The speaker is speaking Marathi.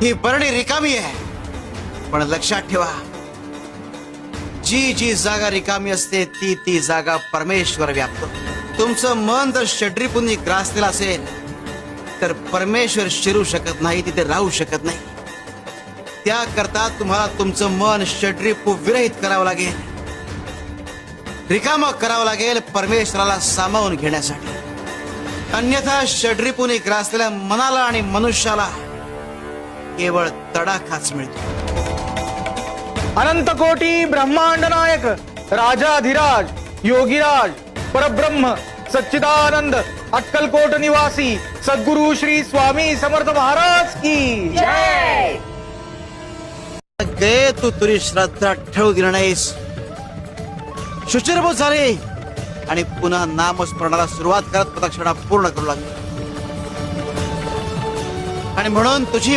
ही बरणी रिकामी आहे, पण लक्षात ठेवा, जी जी जागा रिकामी असते ती ती जागा परमेश्वर व्यापतो. तुमचं मन जर षड्रिपूंनी ग्रासलेलं असेल तर परमेश्वर शिरू शकत नाही, तिथे राहू शकत नाही. त्याकरता तुम्हाला तुमचं मन षड्रिपू विरहित करावं लागेल, रिकामं करावं लागेल परमेश्वराला सामावून घेण्यासाठी. अन्यथा षड्रिपूंनी ग्रासलेल्या मनाला आणि मनुष्याला केवळ तडाखाच मिळतो. अनंत कोटी ब्रह्मांड नायक राजाधिराज योगीराज परब्रह्म सच्चिदानंद अक्कलकोट निवासी सद्गुरु श्री स्वामी समर्थ महाराज की जय. गे तू तुरी श्रद्धा ठेवू दिला नाहीस, शुचिरभूत झाली आणि पुन्हा नामस्मरणाला सुरुवात करत प्रदक्षिणा पूर्ण करू लागली. आणि म्हणून तुझी